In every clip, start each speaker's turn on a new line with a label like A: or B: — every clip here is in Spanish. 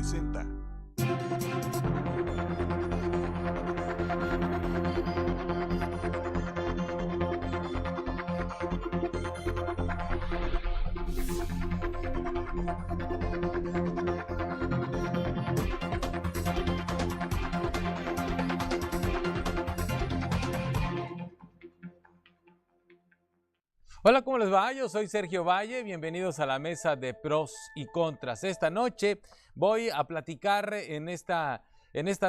A: presenta.
B: Hola, ¿cómo les va? Yo soy Sergio Valle, bienvenidos a la mesa de pros y contras. Esta noche voy a platicar en esta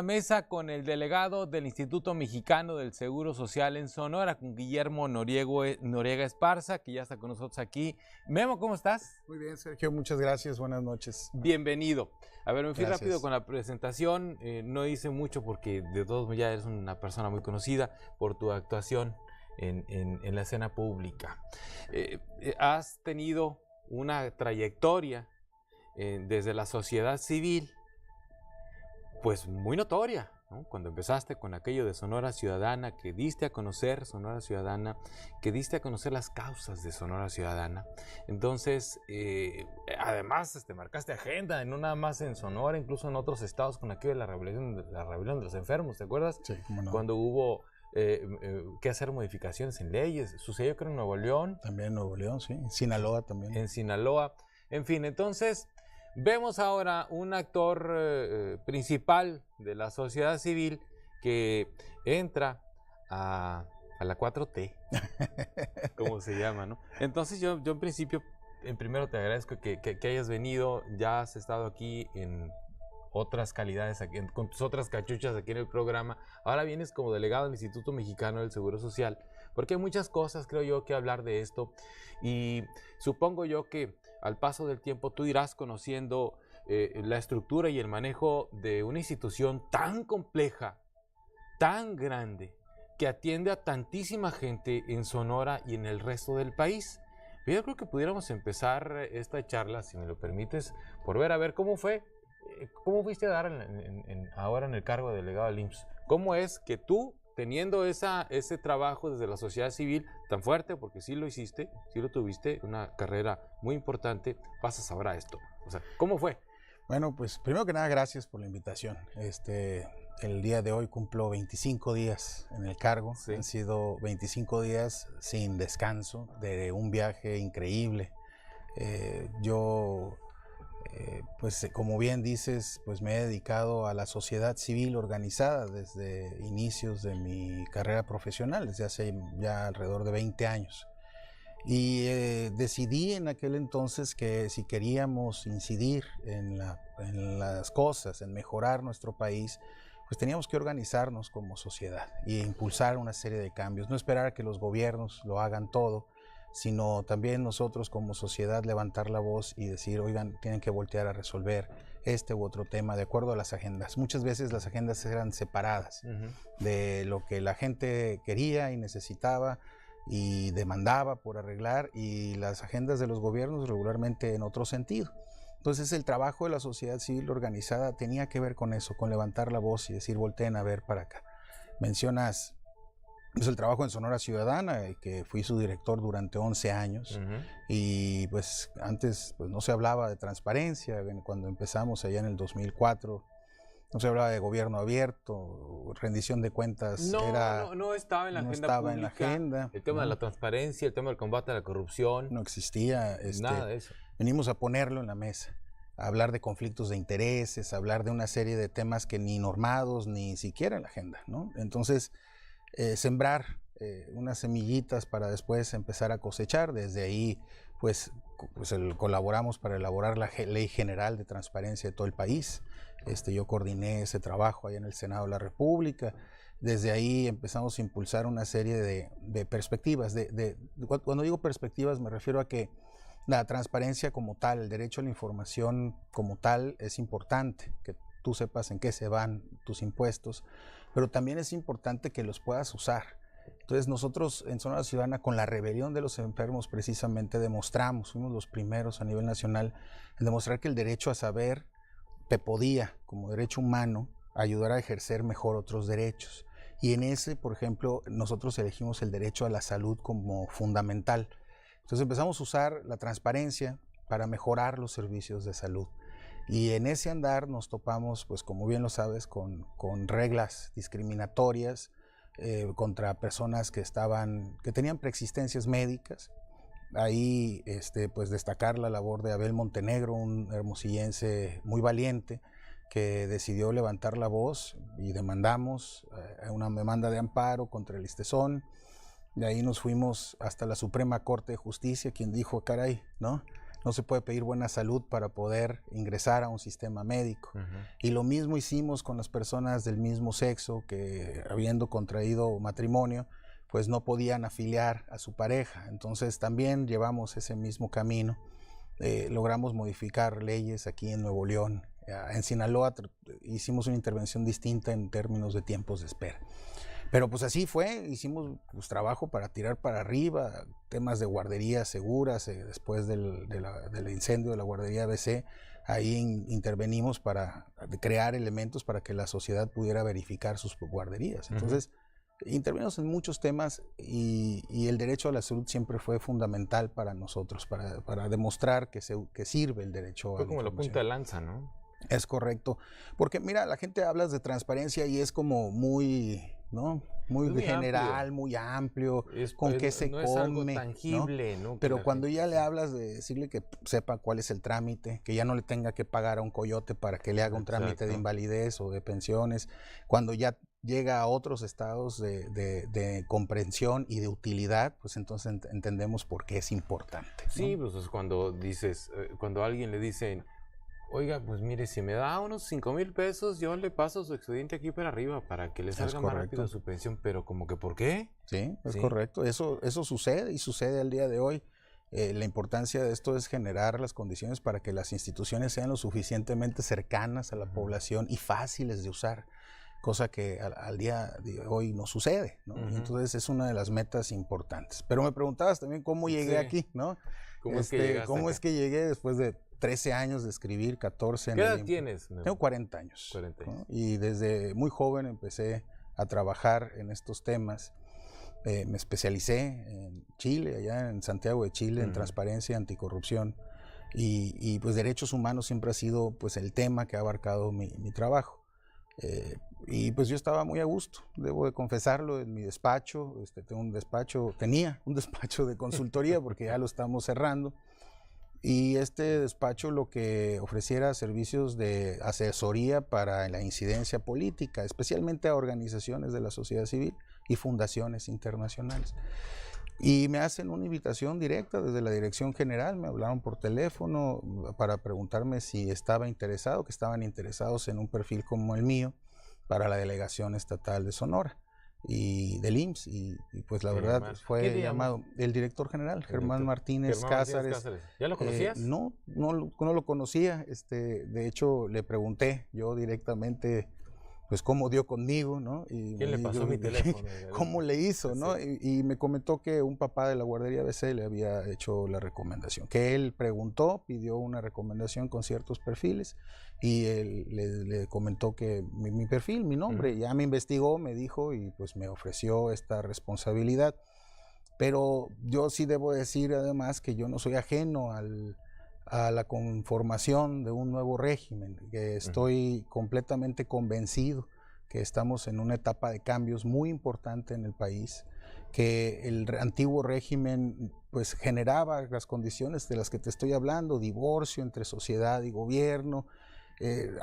B: mesa con el delegado del Instituto Mexicano del Seguro Social en Sonora, con Guillermo Noriega Esparza, que ya está con nosotros aquí. Memo, ¿cómo estás?
C: Muy bien, Sergio, muchas gracias, buenas noches.
B: Bienvenido. A ver, me fui
C: Gracias.
B: rápido con la presentación, no hice mucho porque de todos modos ya eres una persona muy conocida por tu actuación en la escena pública. Has tenido una trayectoria desde la sociedad civil, pues muy notoria, ¿no? Cuando empezaste con aquello de Sonora Ciudadana, que diste a conocer Sonora Ciudadana, que diste a conocer las causas de Sonora Ciudadana. Entonces, además, marcaste agenda, no nada más en Sonora, incluso en otros estados con aquello de la rebelión de los enfermos, ¿te acuerdas?
C: Sí, cómo no.
B: Cuando hubo que hacer modificaciones en leyes. Sucedió creo en Nuevo León.
C: También en Nuevo León, sí. En Sinaloa también.
B: En Sinaloa. En fin, entonces vemos ahora un actor principal de la sociedad civil que entra a la 4T, como se llama, ¿no? Entonces yo en principio, primero te agradezco que hayas venido, ya has estado aquí en otras calidades, aquí, con tus otras cachuchas aquí en el programa. Ahora vienes como delegado del Instituto Mexicano del Seguro Social, porque hay muchas cosas, creo yo, que hablar de esto, y supongo yo que al paso del tiempo tú irás conociendo la estructura y el manejo de una institución tan compleja, tan grande, que atiende a tantísima gente en Sonora y en el resto del país. Yo creo que pudiéramos empezar esta charla, si me lo permites, por ver a ver cómo fue. ¿Cómo fuiste a dar ahora en el cargo de delegado del IMSS? ¿Cómo es que tú, teniendo ese trabajo desde la sociedad civil tan fuerte, porque sí lo hiciste, sí lo tuviste, una carrera muy importante, pasas ahora a esto? O sea, ¿cómo fue?
C: Bueno, pues primero que nada, gracias por la invitación. El día de hoy cumplo 25 días en el cargo. Sí. Han sido 25 días sin descanso, de un viaje increíble. Pues como bien dices, pues me he dedicado a la sociedad civil organizada desde inicios de mi carrera profesional, desde hace ya alrededor de 20 años. Y decidí en aquel entonces que si queríamos incidir en las cosas, en mejorar nuestro país, pues teníamos que organizarnos como sociedad e impulsar una serie de cambios, no esperar a que los gobiernos lo hagan todo, sino también nosotros como sociedad levantar la voz y decir, oigan, tienen que voltear a resolver este u otro tema de acuerdo a las agendas. Muchas veces las agendas eran separadas de lo que la gente quería y necesitaba y demandaba por arreglar, y las agendas de los gobiernos regularmente en otro sentido. Entonces el trabajo de la sociedad civil organizada tenía que ver con eso, con levantar la voz y decir, volteen a ver para acá. Mencionas el trabajo en Sonora Ciudadana, que fui su director durante 11 años, y pues antes pues, no se hablaba de transparencia. Cuando empezamos allá en el 2004, no se hablaba de gobierno abierto, rendición de cuentas
B: no estaba en la agenda pública.
C: En la agenda.
B: El tema de la transparencia, el tema del combate a la corrupción.
C: No existía.
B: Nada de eso.
C: Venimos a ponerlo en la mesa, a hablar de conflictos de intereses, a hablar de una serie de temas que ni normados, ni siquiera en la agenda, ¿no? Entonces, sembrar unas semillitas para después empezar a cosechar. Desde ahí pues colaboramos para elaborar la Ley General de Transparencia de todo el país. Yo coordiné ese trabajo allá en el Senado de la República. Desde ahí empezamos a impulsar una serie de perspectivas. Cuando digo perspectivas me refiero a que la transparencia como tal, el derecho a la información como tal es importante, que tú sepas en qué se van tus impuestos, pero también es importante que los puedas usar. Entonces nosotros en Sonora Ciudadana, con la rebelión de los enfermos, precisamente demostramos, fuimos los primeros a nivel nacional en demostrar que el derecho a saber te podía, como derecho humano, ayudar a ejercer mejor otros derechos. Y en ese, por ejemplo, nosotros elegimos el derecho a la salud como fundamental. Entonces empezamos a usar la transparencia para mejorar los servicios de salud. Y en ese andar nos topamos, pues como bien lo sabes, con reglas discriminatorias contra personas que tenían preexistencias médicas. Ahí, pues destacar la labor de Abel Montenegro, un hermosillense muy valiente, que decidió levantar la voz y demandamos una demanda de amparo contra el ISTESON. De ahí nos fuimos hasta la Suprema Corte de Justicia, quien dijo, caray, ¿no? No se puede pedir buena salud para poder ingresar a un sistema médico. Y lo mismo hicimos con las personas del mismo sexo que, habiendo contraído matrimonio, pues no podían afiliar a su pareja. Entonces también llevamos ese mismo camino. Logramos modificar leyes aquí en Nuevo León. En Sinaloa hicimos una intervención distinta en términos de tiempos de espera. Pero pues así fue, hicimos pues, trabajo para tirar para arriba, temas de guarderías seguras, después del incendio de la guardería ABC, ahí intervenimos para crear elementos para que la sociedad pudiera verificar sus guarderías. Entonces, intervenimos en muchos temas y el derecho a la salud siempre fue fundamental para nosotros, para demostrar que sirve el derecho a la información. Fue
B: como la punta de lanza, ¿no?
C: Es correcto, porque mira, la gente habla de transparencia y es como muy, ¿no? Muy general, muy amplio, con qué se
B: no
C: come,
B: es algo tangible, ¿no?
C: Pero cuando ya le hablas de decirle que sepa cuál es el trámite, que ya no le tenga que pagar a un coyote para que le haga un trámite de invalidez o de pensiones, cuando ya llega a otros estados de comprensión y de utilidad, pues entonces entendemos por qué es importante, ¿no?
B: Sí, pues es cuando dices, cuando a alguien le dicen, oiga, pues mire, si me da unos 5,000 pesos, yo le paso su expediente aquí para arriba para que le salga más rápido su pensión, pero como que ¿por qué?
C: Sí, es correcto. Eso sucede y sucede al día de hoy. La importancia de esto es generar las condiciones para que las instituciones sean lo suficientemente cercanas a la población y fáciles de usar, cosa que al día de hoy no sucede, ¿no? Entonces es una de las metas importantes. Pero me preguntabas también cómo llegué aquí, ¿no?
B: ¿Cómo es
C: que llegué después de 13 años de escribir, 14
B: ¿Qué edad tienes?
C: Tengo 40 años.
B: 40 años.
C: ¿No? Y desde muy joven empecé a trabajar en estos temas. Me especialicé en Chile, allá en Santiago de Chile, en transparencia y anticorrupción. Y pues derechos humanos siempre ha sido pues el tema que ha abarcado mi trabajo. Y pues yo estaba muy a gusto, debo de confesarlo, en mi despacho. Tenía un despacho de consultoría porque ya lo estamos cerrando. Y este despacho lo que ofreciera servicios de asesoría para la incidencia política, especialmente a organizaciones de la sociedad civil y fundaciones internacionales. Y me hacen una invitación directa desde la dirección general, me hablaron por teléfono para preguntarme si estaba interesado, que estaban interesados en un perfil como el mío para la delegación estatal de Sonora y del IMSS, y pues la verdad fue llamado el director general, Germán Martínez Cázares.
B: ¿Ya lo conocías?
C: No lo conocía, de hecho le pregunté yo directamente pues cómo dio conmigo, ¿no? Y
B: ¿quién le pasó mi teléfono?
C: ¿Cómo le hizo, no? Y me comentó que un papá de la guardería ABC le había hecho la recomendación, que él preguntó, pidió una recomendación con ciertos perfiles y él le comentó que mi perfil, mi nombre, ya me investigó, me dijo y pues me ofreció esta responsabilidad. Pero yo sí debo decir además que yo no soy ajeno a la conformación de un nuevo régimen, que estoy completamente convencido que estamos en una etapa de cambios muy importante en el país, que el antiguo régimen pues generaba las condiciones de las que te estoy hablando, divorcio entre sociedad y gobierno,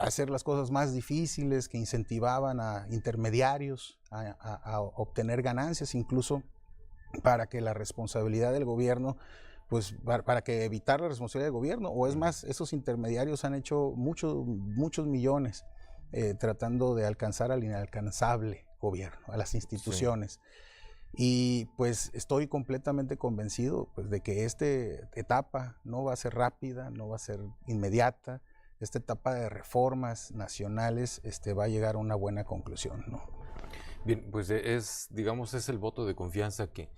C: hacer las cosas más difíciles, que incentivaban a intermediarios a obtener ganancias, incluso para que la responsabilidad del gobierno, pues para que evitar la responsabilidad del gobierno, o es más, esos intermediarios han hecho muchos millones tratando de alcanzar al inalcanzable gobierno, a las instituciones. Y pues estoy completamente convencido pues, de que esta etapa no va a ser rápida, no va a ser inmediata. Esta etapa de reformas nacionales va a llegar a una buena conclusión, ¿no?
B: Bien, pues digamos, es el voto de confianza que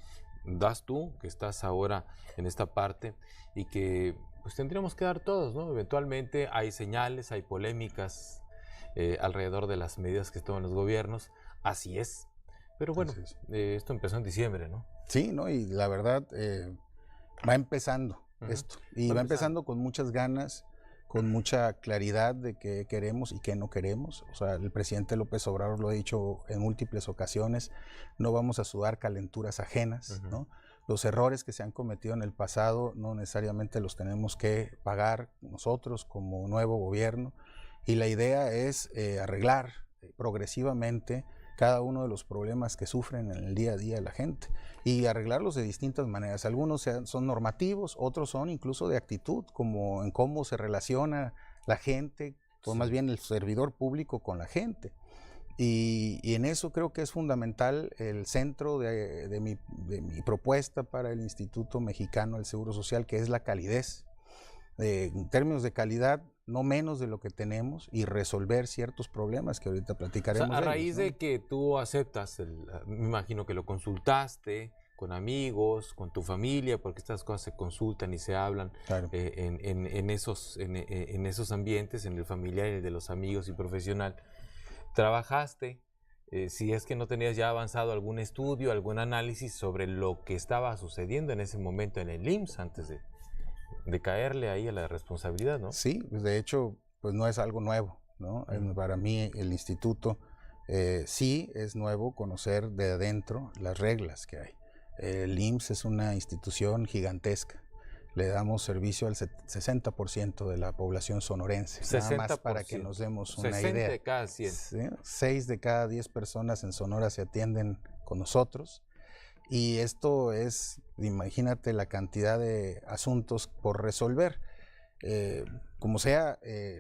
B: das tú, que estás ahora en esta parte y que pues tendríamos que dar todos, ¿no? Eventualmente hay señales, hay polémicas alrededor de las medidas que toman los gobiernos, así es. Pero bueno, esto empezó en diciembre, ¿no?
C: Sí, ¿no? Y la verdad va empezando esto, y va empezando con muchas ganas. con mucha claridad de qué queremos y qué no queremos. O sea, el presidente López Obrador lo ha dicho en múltiples ocasiones, no vamos a sudar calenturas ajenas, ¿no? Los errores que se han cometido en el pasado no necesariamente los tenemos que pagar nosotros como nuevo gobierno, y la idea es arreglar progresivamente cada uno de los problemas que sufren en el día a día la gente y arreglarlos de distintas maneras. Algunos son normativos, otros son incluso de actitud, como en cómo se relaciona la gente, o más bien el servidor público con la gente. Y en eso creo que es fundamental el centro de mi propuesta para el Instituto Mexicano del Seguro Social, que es la calidez. En términos de calidad, no menos de lo que tenemos, y resolver ciertos problemas que ahorita platicaremos.
B: O sea, a raíz de que tú aceptas, me imagino que lo consultaste con amigos, con tu familia, porque estas cosas se consultan y se hablan, claro, en esos ambientes, en el familiar, en el de los amigos y profesional. Trabajaste, si es que no tenías ya avanzado algún estudio, algún análisis sobre lo que estaba sucediendo en ese momento en el IMSS antes de caerle ahí a la responsabilidad, ¿no?
C: Sí, pues de hecho, pues no es algo nuevo, ¿no? Para mí el instituto sí es nuevo conocer de adentro las reglas que hay. El IMSS es una institución gigantesca. Le damos servicio al 60% de la población sonorense. 60%. Nada más para que nos demos una
B: 60
C: idea.
B: 60 de cada 100.
C: ¿Sí? 6 de cada 10 personas en Sonora se atienden con nosotros. Y esto es, imagínate la cantidad de asuntos por resolver. Como sea,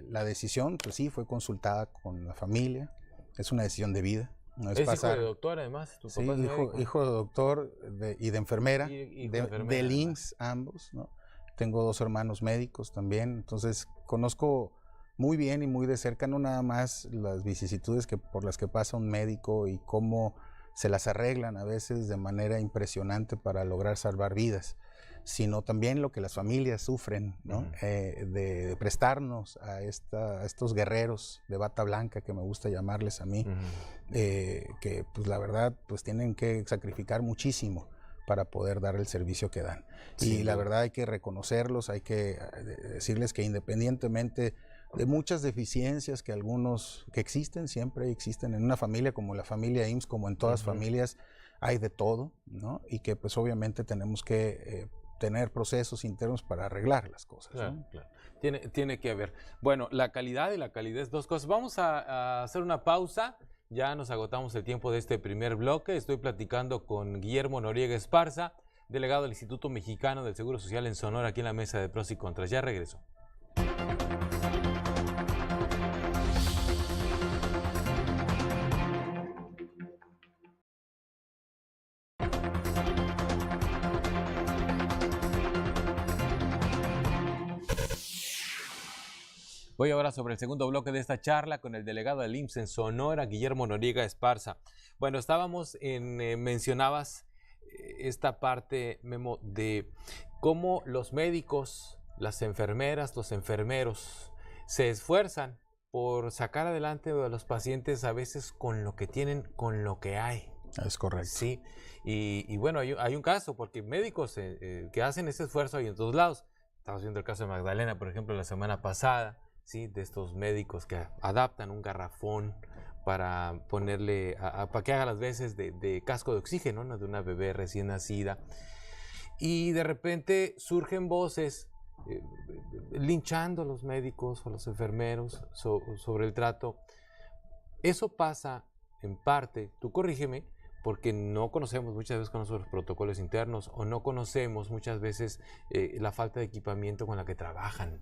C: la decisión, pues sí, fue consultada con la familia. Es una decisión de vida. No es
B: pasar. Hijo de doctor, además.
C: ¿Tu papá es hijo de doctor y de enfermera, del IMSS, ambos, ¿no? Tengo 2 hermanos médicos también, entonces conozco muy bien y muy de cerca, no nada más las vicisitudes por las que pasa un médico y cómo se las arreglan a veces de manera impresionante para lograr salvar vidas, sino también lo que las familias sufren, ¿no? De prestarnos a estos guerreros de bata blanca, que me gusta llamarles a mí, que pues la verdad pues tienen que sacrificar muchísimo para poder dar el servicio que dan. Sí, y la verdad hay que reconocerlos, hay que decirles que independientemente de muchas deficiencias que existen, siempre existen en una familia como la familia IMSS, como en todas familias, hay de todo, ¿no? Y que pues obviamente tenemos que tener procesos internos para arreglar las cosas.
B: Claro,
C: ¿no?
B: Claro. Tiene que haber. Bueno, la calidad y la calidez, 2 cosas. Vamos a hacer una pausa. Ya nos agotamos el tiempo de este primer bloque. Estoy platicando con Guillermo Noriega Esparza, delegado del Instituto Mexicano del Seguro Social en Sonora, aquí en la mesa de pros y contras. Ya regreso. Voy ahora sobre el segundo bloque de esta charla con el delegado del IMSS en Sonora, Guillermo Noriega Esparza. Bueno, estábamos mencionabas esta parte, Memo, de cómo los médicos, las enfermeras, los enfermeros se esfuerzan por sacar adelante a los pacientes a veces con lo que tienen, con lo que hay.
C: Es correcto.
B: Sí, y bueno, hay un caso, porque médicos que hacen ese esfuerzo hay en todos lados. Estamos viendo el caso de Magdalena, por ejemplo, la semana pasada. ¿Sí? De estos médicos que adaptan un garrafón para ponerle, para que haga las veces de casco de oxígeno, ¿no? De una bebé recién nacida. Y de repente surgen voces linchando a los médicos o a los enfermeros sobre el trato. Eso pasa en parte, tú corrígeme, porque no conocemos muchas veces los protocolos internos o no conocemos muchas veces la falta de equipamiento con la que trabajan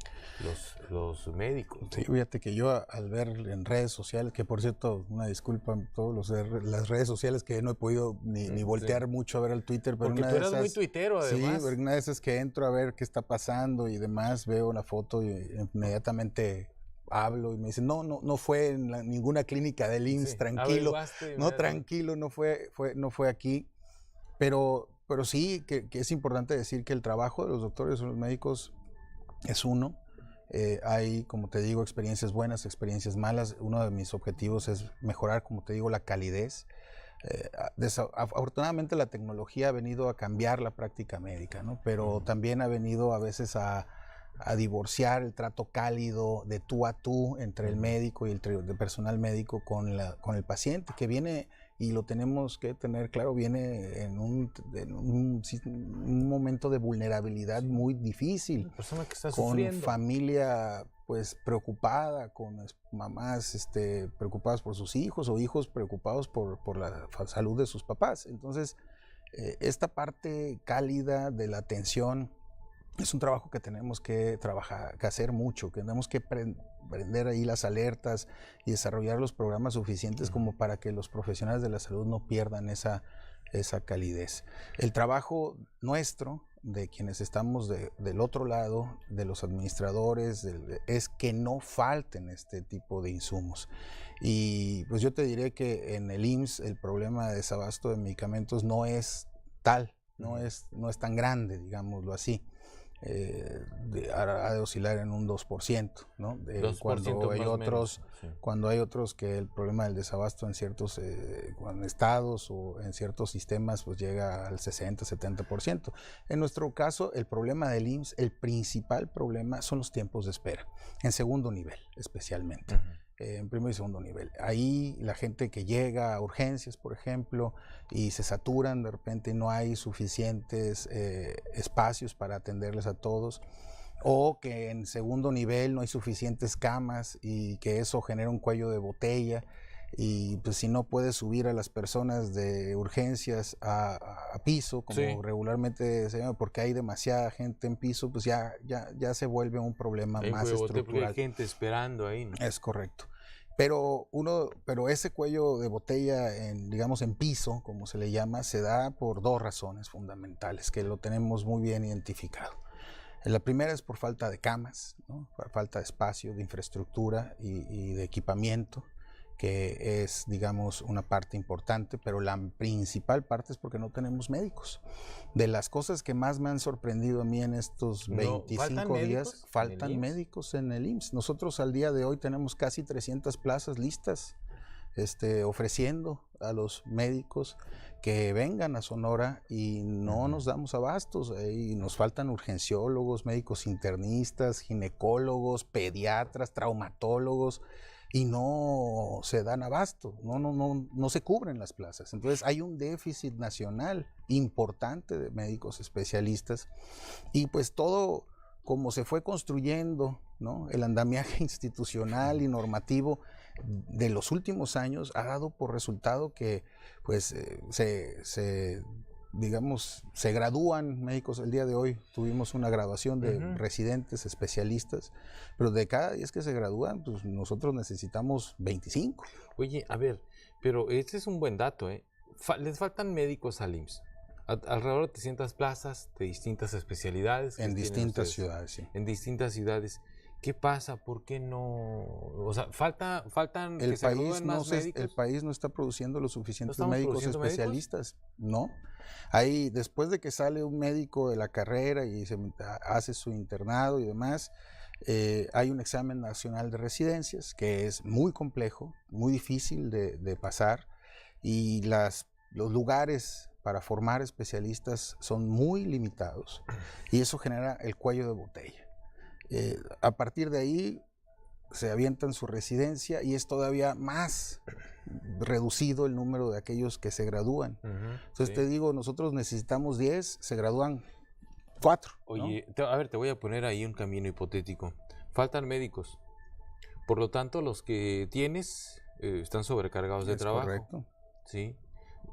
B: los médicos.
C: Sí, fíjate que yo al ver en redes sociales, que por cierto, una disculpa, todas las redes sociales que no he podido ni voltear mucho a ver el Twitter. Pero
B: porque tú eres muy tuitero, además.
C: Sí, pero una de esas que entro a ver qué está pasando y demás, veo la foto y inmediatamente hablo y me dicen, no fue en ninguna clínica del IMSS, sí, tranquilo, tranquilo, no fue aquí, pero sí que es importante decir que el trabajo de los doctores o los médicos es uno. Hay, como te digo, experiencias buenas, experiencias malas. Uno de mis objetivos es mejorar, como te digo, la calidez. Afortunadamente la tecnología ha venido a cambiar la práctica médica, ¿no? Pero también ha venido a veces a a divorciar el trato cálido de tú a tú entre el médico y el personal médico con el paciente, que viene, y lo tenemos que tener claro, viene en un momento de vulnerabilidad muy difícil.
B: Una persona que está
C: con
B: sufriendo.
C: Familia pues preocupada, con mamás preocupadas por sus hijos o hijos preocupados por la salud de sus papás. Entonces, esta parte cálida de la atención es un trabajo que tenemos que hacer mucho, que tenemos que prender ahí las alertas y desarrollar los programas suficientes como para que los profesionales de la salud no pierdan esa calidez. El trabajo nuestro, de quienes estamos del otro lado, de los administradores, es que no falten este tipo de insumos. Y pues yo te diré que en el IMSS el problema de desabasto de medicamentos no es tal, no es tan grande, digámoslo así. Ha de oscilar en un 2%, ¿no?
B: 2%
C: cuando hay otros,
B: sí.
C: Cuando hay otros que el problema del desabasto en ciertos estados o en ciertos sistemas pues llega al 60-70%. En nuestro caso, el problema del IMSS, el principal problema son los tiempos de espera, en segundo nivel especialmente. En primer y segundo nivel. Ahí la gente que llega a urgencias, por ejemplo, y se saturan de repente y no hay suficientes espacios para atenderles a todos, o que en segundo nivel no hay suficientes camas y que eso genera un cuello de botella, y pues si no puedes subir a las personas de urgencias a piso, como
B: sí.
C: regularmente se llama, porque hay demasiada gente en piso, pues ya se vuelve un problema más estructural.
B: Porque hay gente esperando ahí, ¿no?
C: Es correcto. Pero ese cuello de botella, digamos en piso, como se le llama, se da por dos razones fundamentales, que lo tenemos muy bien identificado. La primera es por falta de camas, ¿no? Por falta de espacio, de infraestructura y de equipamiento, que es, digamos, una parte importante, pero la principal parte es porque no tenemos médicos. De las cosas que más me han sorprendido a mí en estos 25 días, faltan médicos en el IMSS. Nosotros al día de hoy tenemos casi 300 plazas listas, ofreciendo a los médicos que vengan a Sonora, y no nos damos abastos. Y nos faltan urgenciólogos, médicos internistas, ginecólogos, pediatras, traumatólogos, y no se dan abasto, no se cubren las plazas. Entonces hay un déficit nacional importante de médicos especialistas, y pues todo como se fue construyendo, ¿no? El andamiaje institucional y normativo de los últimos años ha dado por resultado que pues se gradúan médicos. El día de hoy tuvimos una graduación de residentes, especialistas, pero de cada 10 que se gradúan, pues nosotros necesitamos 25.
B: Oye, a ver, pero este es un buen dato, ¿eh? Les faltan médicos al IMSS. Alrededor de 300 plazas de distintas especialidades.
C: En distintas ciudades, sí.
B: En distintas ciudades. ¿Qué pasa? ¿Por qué no? O sea, faltan
C: el
B: que se gradúen más médicos.
C: El país no está produciendo los suficientes médicos especialistas, ¿no? Ahí, después de que sale un médico de la carrera y se hace su internado y demás, hay un examen nacional de residencias que es muy complejo, muy difícil de pasar, y los lugares para formar especialistas son muy limitados, y eso genera el cuello de botella. A partir de ahí se avientan su residencia y es todavía más reducido el número de aquellos que se gradúan. Entonces te digo, nosotros necesitamos 10, se gradúan 4.
B: Oye, ¿no? A ver, te voy a poner ahí un camino hipotético. Faltan médicos. Por lo tanto, los que tienes están sobrecargados de trabajo.
C: Correcto.
B: Sí.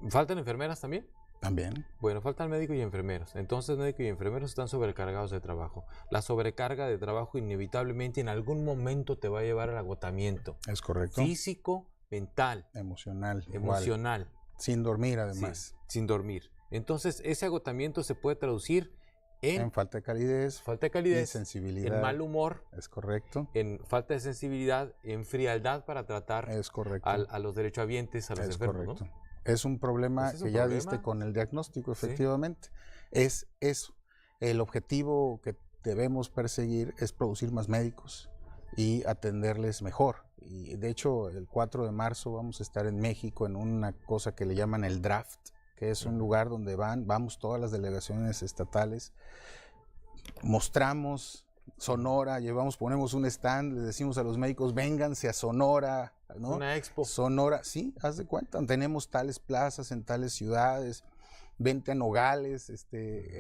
B: ¿Faltan enfermeras también?
C: También.
B: Bueno, faltan médicos y enfermeros. Entonces, médicos y enfermeros están sobrecargados de trabajo. La sobrecarga de trabajo inevitablemente en algún momento te va a llevar al agotamiento.
C: Es correcto.
B: Físico, mental.
C: Emocional.
B: Emocional.
C: Igual. Sin dormir, además.
B: Sí, sin dormir. Entonces, ese agotamiento se puede traducir en
C: falta de calidez.
B: Falta de calidez.
C: Insensibilidad.
B: En mal humor.
C: Es correcto.
B: En falta de sensibilidad, en frialdad para tratar
C: es correcto.
B: A los derechohabientes, a los enfermos.
C: Correcto. ¿No? Es un problema que ya diste con el diagnóstico, efectivamente. Sí. Es eso. El objetivo que debemos perseguir es producir más médicos y atenderles mejor. Y de hecho, el 4 de marzo vamos a estar en México en una cosa que le llaman el draft, que es un lugar donde vamos todas las delegaciones estatales, mostramos Sonora, ponemos un stand, le decimos a los médicos, vénganse a Sonora, ¿no?
B: Una expo.
C: Sonora, sí, haz de cuenta, tenemos tales plazas en tales ciudades, vente a Nogales,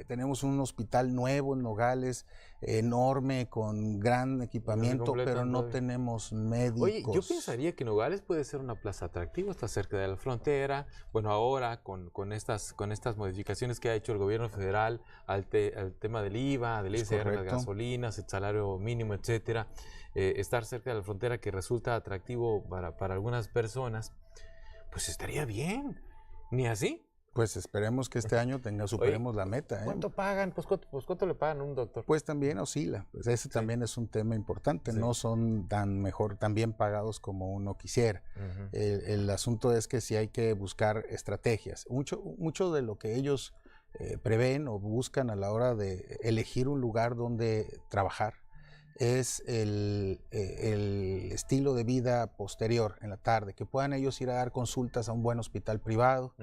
C: tenemos un hospital nuevo en Nogales, enorme, con gran equipamiento, pero no tenemos médicos.
B: Oye, yo pensaría que Nogales puede ser una plaza atractiva, está cerca de la frontera. Bueno, ahora con estas modificaciones que ha hecho el gobierno federal al tema del IVA, del ISR, las gasolinas, el salario mínimo, etcétera, estar cerca de la frontera que resulta atractivo para algunas personas, pues estaría bien. ¿Ni así?
C: Pues esperemos que este año superemos la meta.
B: ¿Cuánto pagan? Pues ¿cuánto le pagan a un doctor?
C: Pues también oscila. Pues ese también es un tema importante. Sí. No son tan bien pagados como uno quisiera. El asunto es que sí hay que buscar estrategias. Mucho de lo que ellos prevén o buscan a la hora de elegir un lugar donde trabajar es el estilo de vida posterior en la tarde, que puedan ellos ir a dar consultas a un buen hospital privado,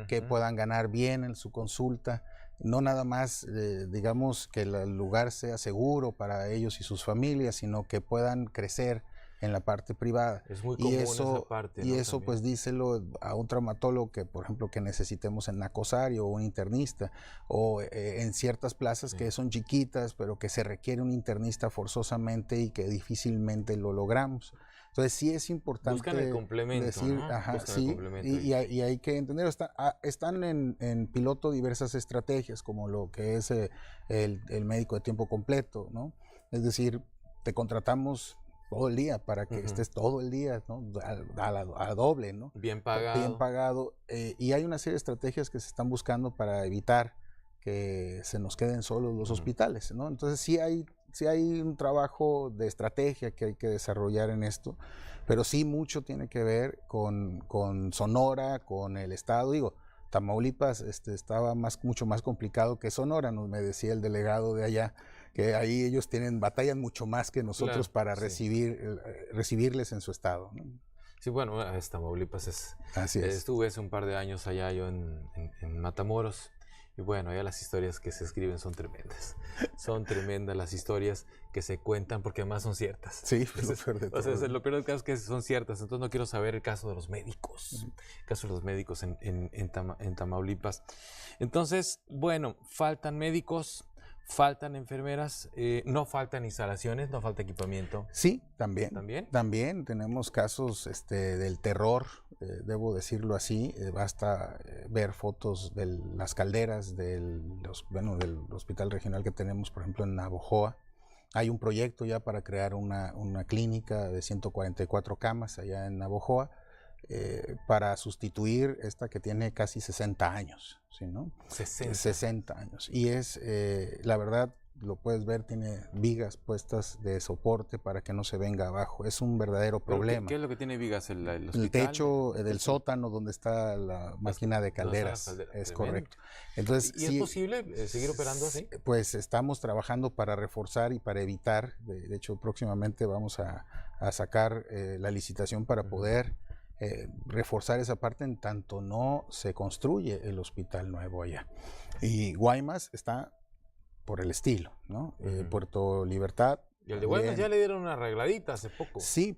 C: que puedan ganar bien en su consulta, no nada más digamos que el lugar sea seguro para ellos y sus familias, sino que puedan crecer en la parte privada.
B: Es muy común esa parte, ¿no?
C: Y eso también, pues díselo a un traumatólogo que, por ejemplo, que necesitemos en Nacosario o un internista, o en ciertas plazas que son chiquitas, pero que se requiere un internista forzosamente y que difícilmente lo logramos. Entonces sí es importante
B: buscan el complemento,
C: decir,
B: ¿no?
C: Ajá, sí, y hay que entender, están en piloto diversas estrategias, como lo que es el médico de tiempo completo, ¿no? Es decir, te contratamos todo el día para que estés todo el día, ¿no? a doble, ¿no?
B: Bien pagado.
C: Bien pagado. Y hay una serie de estrategias que se están buscando para evitar que se nos queden solos los hospitales, ¿no? Entonces sí hay un trabajo de estrategia que hay que desarrollar en esto, pero sí mucho tiene que ver con Sonora, con el estado. Digo, Tamaulipas estaba mucho más complicado que Sonora, me decía el delegado de allá, que ahí ellos batallan mucho más que nosotros, claro, para recibirles en su estado, ¿no?
B: Sí, bueno, Tamaulipas
C: Así es.
B: Estuve hace un par de años allá yo en Matamoros, y bueno, allá las historias que se escriben son tremendas. Son tremendas las historias que se cuentan, porque además son ciertas.
C: Sí, lo peor de todo.
B: O sea, lo peor del caso es que son ciertas, entonces no quiero saber el caso de los médicos. El caso de los médicos en Tamaulipas. Entonces, bueno, faltan médicos, faltan enfermeras, no faltan instalaciones, no falta equipamiento.
C: Sí, también tenemos casos del terror, debo decirlo así. Basta ver fotos de las calderas del hospital regional que tenemos, por ejemplo, en Navojoa. Hay un proyecto ya para crear una clínica de 144 camas allá en Navojoa, para sustituir esta que tiene casi 60 años, ¿sí, no? 60 años. Y la verdad, lo puedes ver, tiene vigas puestas de soporte para que no se venga abajo. Es un verdadero problema.
B: ¿Qué es lo que tiene vigas? ¿El hospital?
C: El techo del sótano donde está la máquina de calderas. Es correcto. Entonces,
B: ¿Y es posible seguir operando así?
C: Pues estamos trabajando para reforzar y para evitar. De hecho, próximamente vamos a sacar la licitación para poder reforzar esa parte en tanto no se construye el hospital nuevo allá. Y Guaymas está por el estilo, ¿no? Puerto Libertad.
B: Y el de Guaymas ya le dieron una arregladita hace poco.
C: Sí,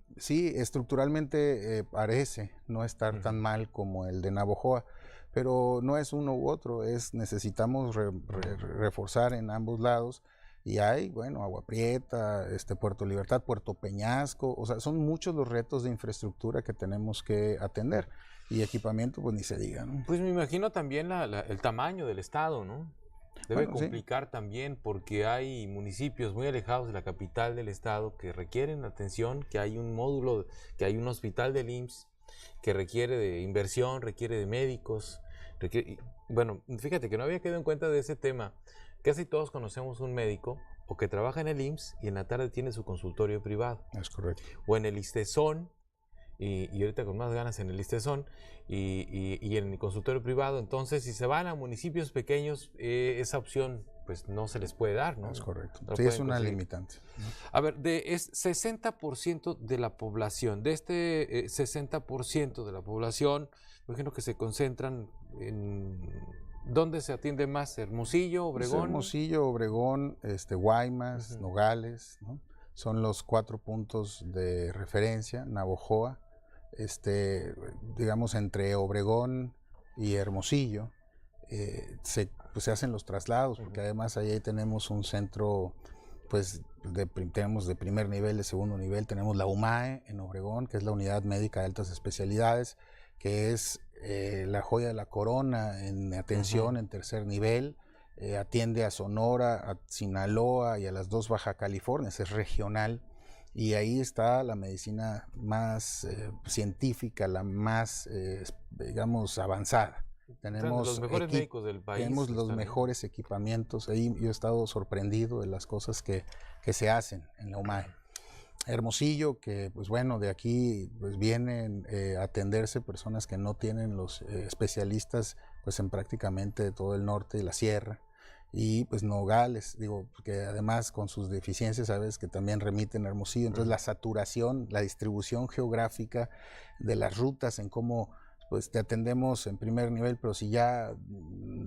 C: estructuralmente parece no estar tan mal como el de Navojoa, pero no es uno u otro, necesitamos reforzar en ambos lados. Y hay, bueno, Agua Prieta, Puerto Libertad, Puerto Peñasco, o sea, son muchos los retos de infraestructura que tenemos que atender. Y equipamiento, pues ni se diga, ¿no?
B: Pues me imagino también el tamaño del estado, ¿no? Debe complicar también, porque hay municipios muy alejados de la capital del estado que requieren atención, que hay un módulo, que hay un hospital del IMSS que requiere de inversión, requiere de médicos. Bueno, fíjate que no había quedado en cuenta de ese tema. Casi todos conocemos un médico o que trabaja en el IMSS y en la tarde tiene su consultorio privado.
C: Es correcto.
B: O en el ISSSTESON, y ahorita con más ganas en el ISSSTESON y en el consultorio privado. Entonces, si se van a municipios pequeños, esa opción pues no se les puede dar, ¿no?
C: Es correcto.
B: No
C: sí, es una limitante.
B: A ver, es 60% de la población, de 60% de la población, me imagino que se concentran en ¿Dónde se atiende más? ¿Hermosillo, Obregón?
C: Hermosillo, Obregón, Guaymas, Nogales, ¿no? Son los 4 puntos de referencia. Navojoa, digamos entre Obregón y Hermosillo, pues se hacen los traslados, porque además ahí tenemos un centro, pues tenemos de primer nivel, de segundo nivel, tenemos la UMAE en Obregón, que es la Unidad Médica de Altas Especialidades, que es la joya de la corona en atención en tercer nivel. Atiende a Sonora, a Sinaloa y a las 2 Baja Californias, es regional, y ahí está la medicina más científica, la más, digamos, avanzada. Tenemos
B: los mejores médicos del país.
C: Tenemos los mejores equipamientos. Ahí yo he estado sorprendido de las cosas que se hacen en la UMAE. Hermosillo, que pues bueno, de aquí pues vienen a atenderse personas que no tienen los especialistas pues en prácticamente todo el norte y la sierra. Y pues Nogales, digo, que además con sus deficiencias, sabes que también remiten a Hermosillo. Entonces la saturación, la distribución geográfica de las rutas en cómo pues te atendemos en primer nivel, pero si ya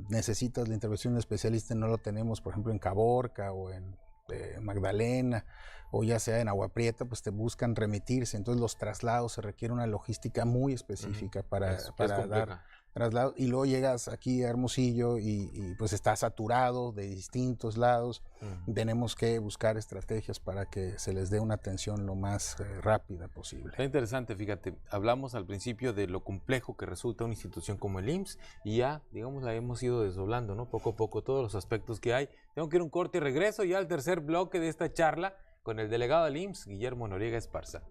C: necesitas la intervención de un especialista, no lo tenemos, por ejemplo, en Caborca o en Magdalena, o ya sea en Agua Prieta, pues te buscan remitirse. Entonces los traslados, se requiere una logística muy específica para dar traslados, y luego llegas aquí a Hermosillo y pues está saturado de distintos lados. Tenemos que buscar estrategias para que se les dé una atención lo más rápida posible.
B: Está interesante, fíjate, hablamos al principio de lo complejo que resulta una institución como el IMSS, y ya, digamos, la hemos ido desdoblando, ¿no? Poco a poco, todos los aspectos que hay. Tengo que ir a un corte y regreso ya al tercer bloque de esta charla con el delegado del IMSS, Guillermo Noriega Esparza.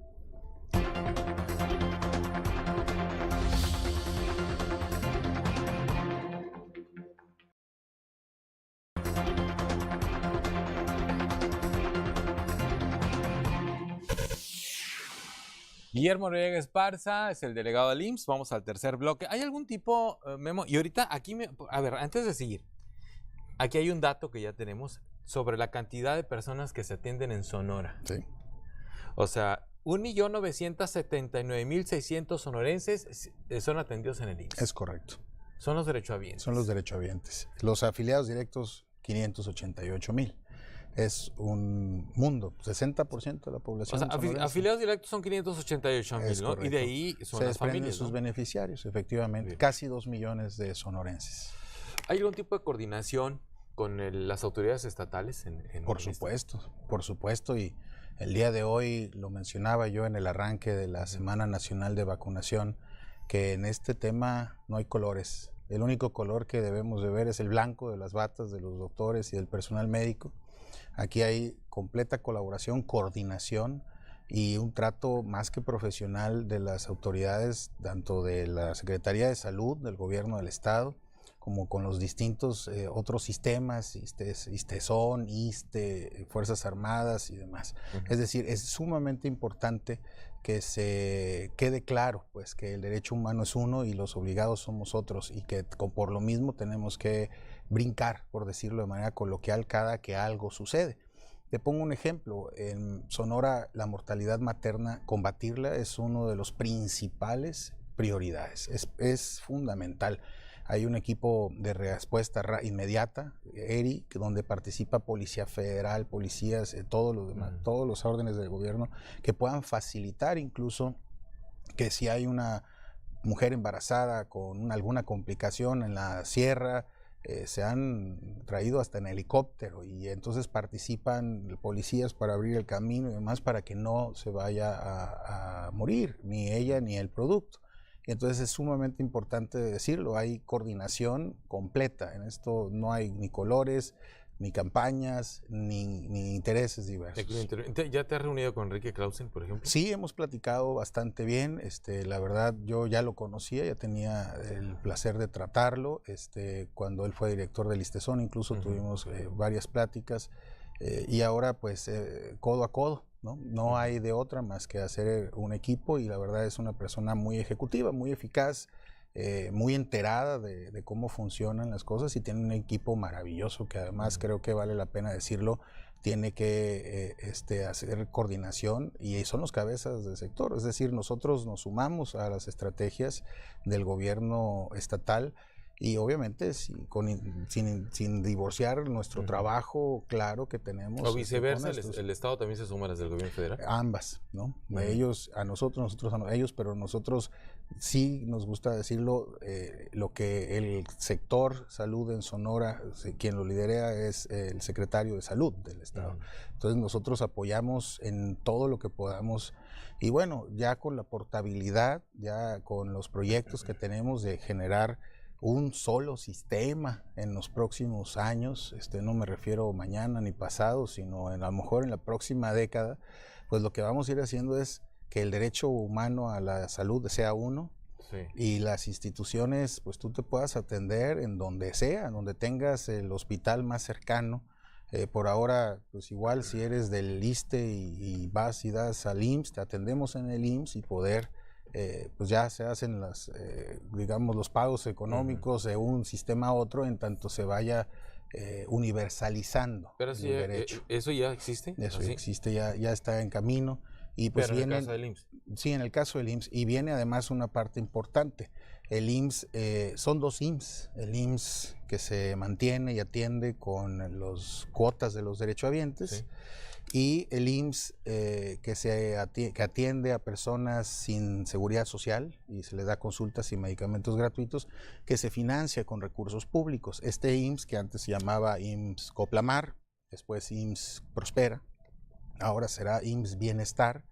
B: Guillermo Noriega Esparza es el delegado del IMSS. Vamos al tercer bloque. ¿Hay algún tipo, Memo? Y ahorita aquí, a ver, antes de seguir, aquí hay un dato que ya tenemos sobre la cantidad de personas que se atienden en Sonora.
C: Sí.
B: O sea, 1.979.600 sonorenses son atendidos en el IMSS.
C: Es correcto.
B: Son los derechohabientes.
C: Son los derechohabientes. Los afiliados directos, 588,000. Es un mundo, 60% de la población.
B: O sea, afiliados directos son 588,000, ¿no? Y de ahí son las familias,
C: sus beneficiarios, efectivamente. Bien. Casi 2 millones de sonorenses.
B: ¿Hay algún tipo de coordinación con las autoridades estatales?
C: Por supuesto. Y el día de hoy lo mencionaba yo en el arranque de la Semana Nacional de Vacunación, que en este tema no hay colores. El único color que debemos de ver es el blanco de las batas de los doctores y del personal médico. Aquí hay completa colaboración, coordinación y un trato más que profesional de las autoridades, tanto de la Secretaría de Salud, del Gobierno del Estado, como con los distintos otros sistemas, ISTESON, ISSSTE, Fuerzas Armadas y demás. Es decir, es sumamente importante que se quede claro pues, que el derecho humano es uno y los obligados somos otros, y que por lo mismo tenemos que brincar, por decirlo de manera coloquial, cada que algo sucede. Te pongo un ejemplo. En Sonora la mortalidad materna, combatirla es uno de los principales prioridades, es fundamental. Hay un equipo de respuesta inmediata, ERI, donde participa Policía Federal, policías, todos los demás, todos los órdenes del gobierno, que puedan facilitar incluso que si hay una mujer embarazada con alguna complicación en la sierra, se han traído hasta en helicóptero, y entonces participan policías para abrir el camino y demás para que no se vaya a morir ni ella ni el producto. Y entonces es sumamente importante decirlo, hay coordinación completa. En esto no hay ni colores, ni campañas, ni intereses diversos.
B: ¿Ya te has reunido con Enrique Clausen, por ejemplo?
C: Sí, hemos platicado bastante bien. La verdad, yo ya lo conocía, ya tenía el placer de tratarlo. Cuando él fue director del ISTESON, incluso tuvimos varias pláticas. Y ahora, pues, codo a codo, ¿no? No hay de otra más que hacer un equipo, y la verdad es una persona muy ejecutiva, muy eficaz, muy enterada de cómo funcionan las cosas, y tiene un equipo maravilloso que además creo que vale la pena decirlo, tiene que hacer coordinación, y son los cabezas del sector. Es decir, nosotros nos sumamos a las estrategias del gobierno estatal, Y obviamente sin divorciar nuestro trabajo, claro que tenemos.
B: O viceversa, el Estado también se suma a las del gobierno federal.
C: Ambas, ¿no? Ellos a nosotros a ellos, pero nosotros sí nos gusta decirlo, lo que el sector salud en Sonora, quien lo lidera es el secretario de salud del Estado. Entonces nosotros apoyamos en todo lo que podamos. Y bueno, ya con la portabilidad, ya con los proyectos que tenemos de generar un solo sistema en los próximos años, no me refiero mañana ni pasado, sino a lo mejor en la próxima década, pues lo que vamos a ir haciendo es que el derecho humano a la salud sea uno, sí, y las instituciones, pues tú te puedas atender en donde sea, donde tengas el hospital más cercano. Por ahora, pues igual si eres del ISSSTE y vas y das al IMSS, te atendemos en el IMSS y poder... pues ya se hacen digamos, los pagos económicos de un sistema a otro en tanto se vaya universalizando.
B: Pero sí, el derecho. ¿Eso ya existe?
C: Eso ya existe, ya está en camino. Y pues
B: pero en el caso del IMSS.
C: Sí, en el caso del IMSS. Y viene además una parte importante. El IMSS, son dos IMSS. El IMSS que se mantiene y atiende con las cuotas de los derechohabientes. Sí. Y el IMSS que atiende a personas sin seguridad social y se les da consultas y medicamentos gratuitos, que se financia con recursos públicos. Este IMSS, que antes se llamaba IMSS Coplamar, después IMSS Prospera, ahora será IMSS Bienestar,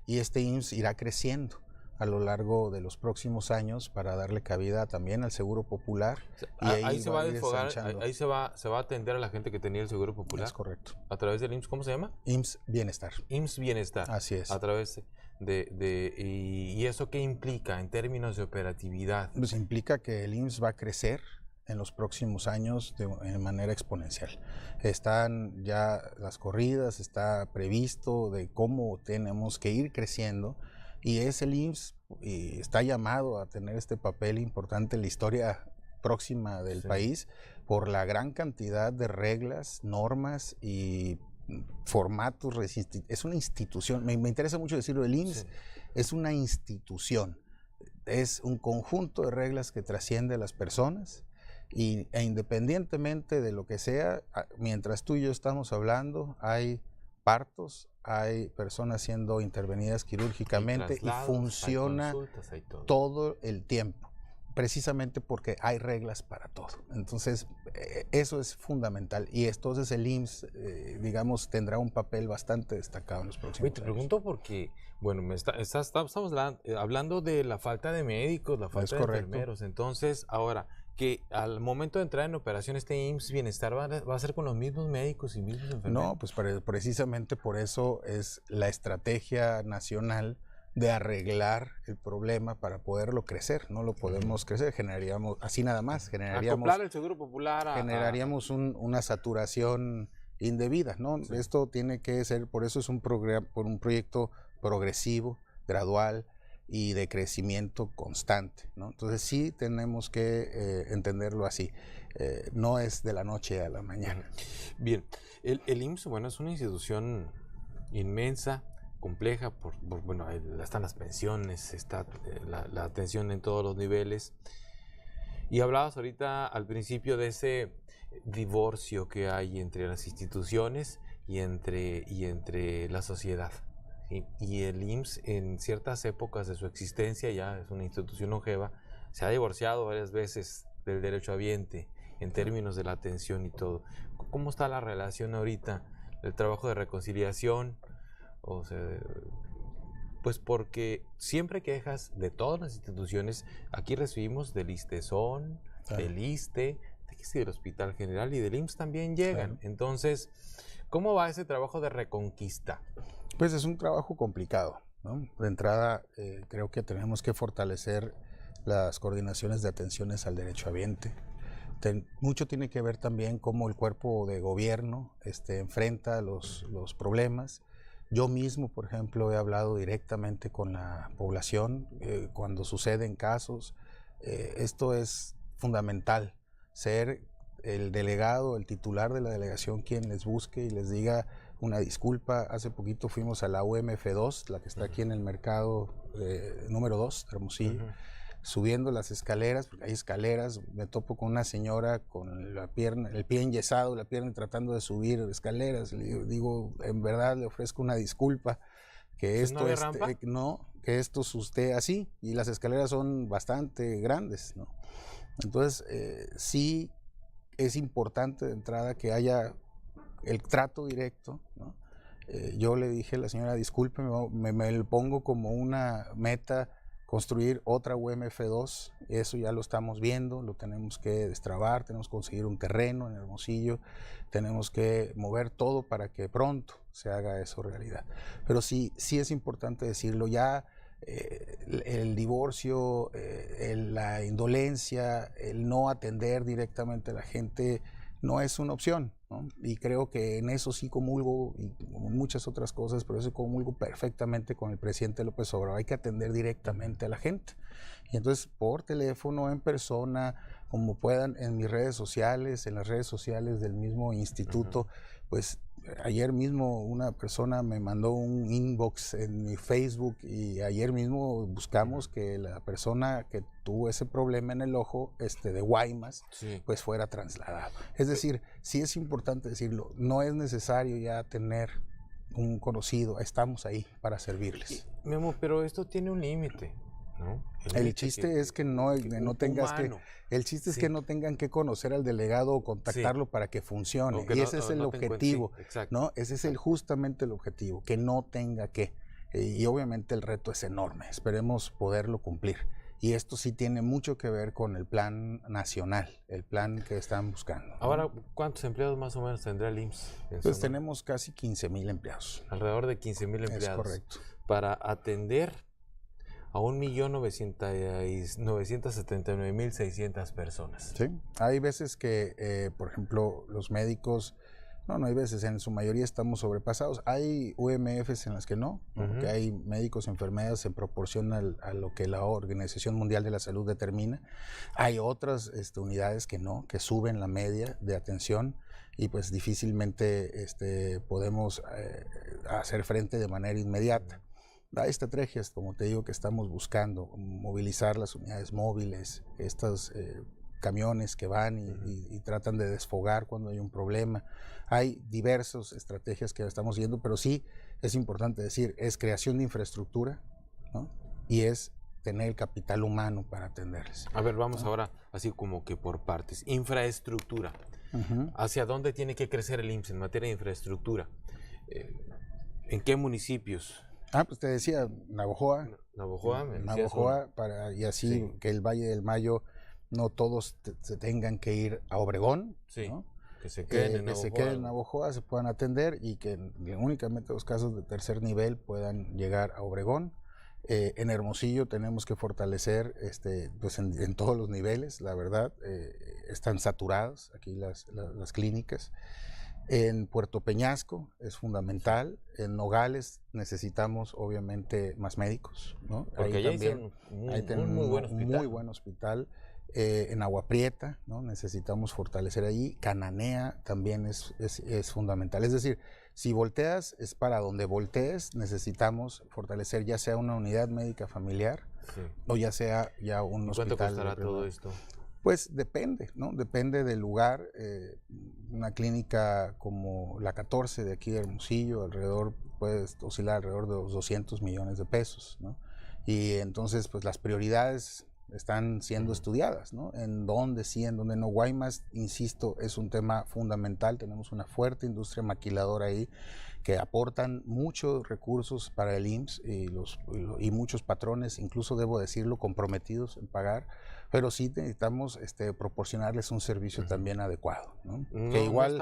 C: y este IMSS irá creciendo a lo largo de los próximos años para darle cabida también al Seguro Popular.
B: Y ahí se va a desfogar, ahí se va a atender a la gente que tenía el Seguro Popular.
C: Es correcto.
B: A través del IMSS, ¿cómo se llama?
C: IMSS Bienestar.
B: IMSS Bienestar.
C: Así es.
B: A través ¿y eso qué implica en términos de operatividad?
C: Pues implica que el IMSS va a crecer en los próximos años de manera exponencial. Están ya las corridas, está previsto de cómo tenemos que ir creciendo. Y es el IMSS y está llamado a tener este papel importante en la historia próxima del país por la gran cantidad de reglas, normas y formatos. Es una institución, me interesa mucho decirlo, el IMSS es una institución, es un conjunto de reglas que trasciende a las personas e independientemente de lo que sea, mientras tú y yo estamos hablando, hay partos, hay personas siendo intervenidas quirúrgicamente y funciona todo el tiempo, precisamente porque hay reglas para todo. Entonces, eso es fundamental y entonces el IMSS, digamos, tendrá un papel bastante destacado en los próximos años.
B: Te pregunto porque, bueno, estamos hablando de la falta de médicos, la falta de enfermeros, entonces, ahora, que al momento de entrar en operación este IMSS Bienestar va a ser con los mismos médicos y mismos enfermeros.
C: No, pues precisamente por eso es la estrategia nacional de arreglar el problema para poderlo crecer. No lo podemos crecer, generaríamos, así nada más,
B: acoplar el Seguro Popular
C: generaríamos una saturación indebida, ¿no? Sí. Esto tiene que ser, por eso es un proyecto progresivo, gradual y de crecimiento constante, ¿no? Entonces sí tenemos que entenderlo así, no es de la noche a la mañana.
B: Bien, el IMSS, bueno, es una institución inmensa, compleja, bueno, están las pensiones, está la atención en todos los niveles, y hablabas ahorita al principio de ese divorcio que hay entre las instituciones y entre la sociedad. Y el IMSS en ciertas épocas de su existencia, ya es una institución longeva, se ha divorciado varias veces del derechohabiente en términos de la atención y todo. ¿Cómo está la relación ahorita, el trabajo de reconciliación? O sea, pues porque siempre hay quejas de todas las instituciones. Aquí recibimos del ISSSTESON, del ISSSTE, del Hospital General y del IMSS también llegan. Entonces, ¿cómo va ese trabajo de reconquista?
C: Pues es un trabajo complicado, ¿no? De entrada, creo que tenemos que fortalecer las coordinaciones de atenciones al derechohabiente. Mucho tiene que ver también cómo el cuerpo de gobierno enfrenta los problemas. Yo mismo, por ejemplo, he hablado directamente con la población cuando suceden casos. Esto es fundamental, ser el delegado, el titular de la delegación quien les busque y les diga una disculpa. Hace poquito fuimos a la UMF2, la que está aquí en el mercado número 2, Hermosillo. subiendo las escaleras, porque hay escaleras, me topo con una señora con la pierna, el pie enyesado, la pierna tratando de subir escaleras. Le digo, en verdad le ofrezco una disculpa, que esto que esto esté así, y las escaleras son bastante grandes, ¿no? Entonces, sí es importante de entrada que haya el trato directo, ¿no? Yo le dije a la señora, disculpe, me lo pongo como una meta construir otra UMF2, eso ya lo estamos viendo, lo tenemos que destrabar, tenemos que conseguir un terreno en Hermosillo, tenemos que mover todo para que pronto se haga eso realidad. Pero sí es importante decirlo, ya el divorcio, la indolencia, el no atender directamente a la gente no es una opción, ¿no? Y creo que en eso sí comulgo, y como muchas otras cosas, pero eso comulgo perfectamente con el presidente López Obrador. Hay que atender directamente a la gente. Y entonces, por teléfono, en persona, como puedan, en mis redes sociales, en las redes sociales del mismo instituto, pues ayer mismo una persona me mandó un inbox en mi Facebook y ayer mismo buscamos que la persona que tuvo ese problema en el ojo de Guaymas, pues fuera trasladado. Es decir, sí es importante decirlo, no es necesario ya tener un conocido, estamos ahí para servirles.
B: Memo, pero esto tiene un límite, ¿no?
C: El chiste es que no tengas que... El chiste es que no tengan que conocer al delegado o contactarlo para que funcione. Y ese es el objetivo, ¿no? Ese es justamente el objetivo, que no tenga que. Y obviamente el reto es enorme. Esperemos poderlo cumplir. Y esto sí tiene mucho que ver con el plan nacional, el plan que están buscando, ¿no?
B: Ahora, ¿cuántos empleados más o menos tendrá el IMSS?
C: Pues tenemos casi 15,000 empleados.
B: Alrededor de 15,000 empleados.
C: Es correcto.
B: Para atender a 1,979,600 personas.
C: Sí, hay veces que, por ejemplo, los médicos, no hay veces, en su mayoría estamos sobrepasados. Hay UMFs en las que no, porque hay médicos, enfermeras en proporción a lo que la Organización Mundial de la Salud determina. Hay otras unidades que no, que suben la media de atención y pues difícilmente podemos hacer frente de manera inmediata. Hay estrategias, como te digo, que estamos buscando, movilizar las unidades móviles, estos camiones que van y tratan de desfogar cuando hay un problema. Hay diversas estrategias que estamos viendo, pero sí es importante decir, es creación de infraestructura, ¿no? Y es tener el capital humano para atenderles.
B: A ver, vamos ahora así como que por partes. Infraestructura. ¿Hacia dónde tiene que crecer el IMSS en materia de infraestructura? ¿En qué municipios?
C: Pues te decía, Navojoa, y así que el Valle del Mayo no todos se tengan que ir a Obregón, ¿no?
B: Que se queden
C: en Navojoa, se puedan atender y que únicamente los casos de tercer nivel puedan llegar a Obregón. En Hermosillo tenemos que fortalecer pues en todos los niveles, la verdad, están saturadas aquí las clínicas. En Puerto Peñasco es fundamental, en Nogales necesitamos obviamente más médicos, ¿no?
B: Porque ahí también hay un muy buen hospital.
C: En Agua Prieta, ¿no? Necesitamos fortalecer allí. Cananea también es fundamental. Es decir, si volteas, es para donde voltees, necesitamos fortalecer ya sea una unidad médica familiar o ya sea ya un hospital.
B: ¿Cuánto costará todo esto?
C: Pues depende, ¿no? Depende del lugar. Una clínica como la 14 de aquí de Hermosillo, puede oscilar alrededor de los 200 millones de pesos, ¿no? Y entonces, pues las prioridades están siendo estudiadas, ¿no? En dónde sí, en dónde no. Guaymas, insisto, es un tema fundamental. Tenemos una fuerte industria maquiladora ahí que aportan muchos recursos para el IMSS y muchos patrones, incluso debo decirlo, comprometidos en pagar, pero sí necesitamos proporcionarles un servicio también adecuado, ¿no? Que igual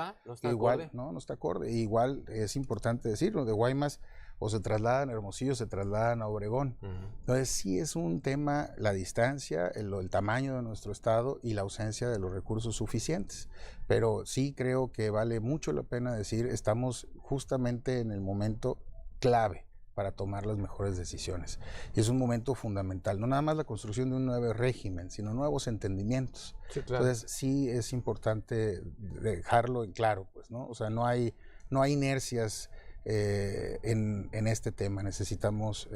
C: no está acorde. Igual es importante decirlo, de Guaymas o se trasladan a Hermosillo, se trasladan a Obregón. Entonces sí es un tema la distancia, el tamaño de nuestro estado y la ausencia de los recursos suficientes. Pero sí creo que vale mucho la pena decir, estamos justamente en el momento clave para tomar las mejores decisiones. Y es un momento fundamental, no nada más la construcción de un nuevo régimen, sino nuevos entendimientos.
B: Sí, claro.
C: Entonces sí es importante dejarlo en claro, pues, ¿no? O sea, no hay inercias en este tema, necesitamos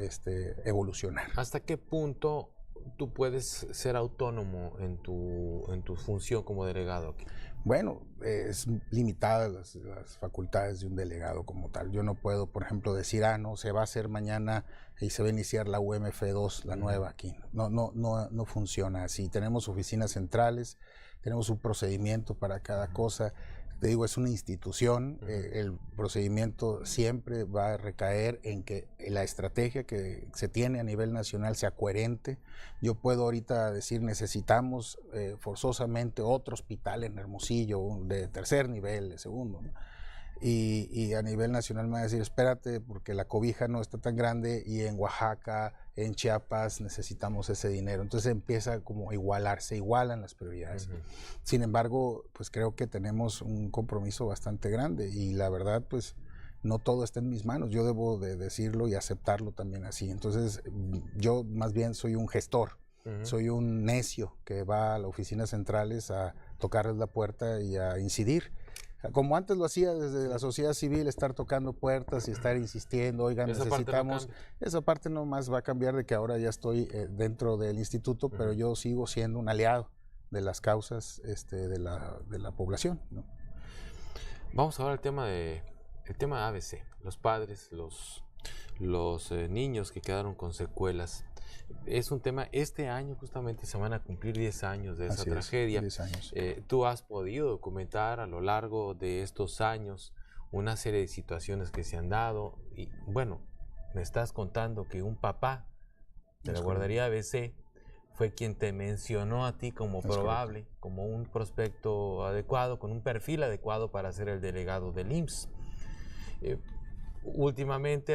C: evolucionar.
B: ¿Hasta qué punto tú puedes ser autónomo en tu función como delegado aquí?
C: Bueno, es limitada las facultades de un delegado como tal. Yo no puedo, por ejemplo, decir, no, se va a hacer mañana y se va a iniciar la UMF2, la nueva aquí. No funciona así. Tenemos oficinas centrales, tenemos un procedimiento para cada cosa. Te digo, es una institución, el procedimiento siempre va a recaer en que la estrategia que se tiene a nivel nacional sea coherente. Yo puedo ahorita decir, necesitamos forzosamente otro hospital en Hermosillo, de tercer nivel, de segundo, ¿no? Y a nivel nacional me va a decir, espérate, porque la cobija no está tan grande y en Oaxaca, en Chiapas necesitamos ese dinero. Entonces empieza como a igualar, se igualan las prioridades. Sin embargo, pues creo que tenemos un compromiso bastante grande y la verdad, pues no todo está en mis manos. Yo debo de decirlo y aceptarlo también así. Entonces yo más bien soy un gestor. Soy un necio que va a las oficinas centrales a tocarles la puerta y a incidir. Como antes lo hacía desde la sociedad civil, estar tocando puertas y estar insistiendo, oigan, necesitamos, esa parte no más va a cambiar de que ahora ya estoy dentro del instituto, pero yo sigo siendo un aliado de las causas de la población, ¿no?
B: Vamos ahora al tema de ABC, los padres, los niños que quedaron con secuelas. Es un tema, este año justamente se van a cumplir 10 años de esa tragedia.
C: 10 años.
B: Tú has podido documentar a lo largo de estos años una serie de situaciones que se han dado y bueno, me estás contando que un papá de la guardería ABC fue quien te mencionó a ti como probable, como un prospecto adecuado, con un perfil adecuado para ser el delegado del IMSS.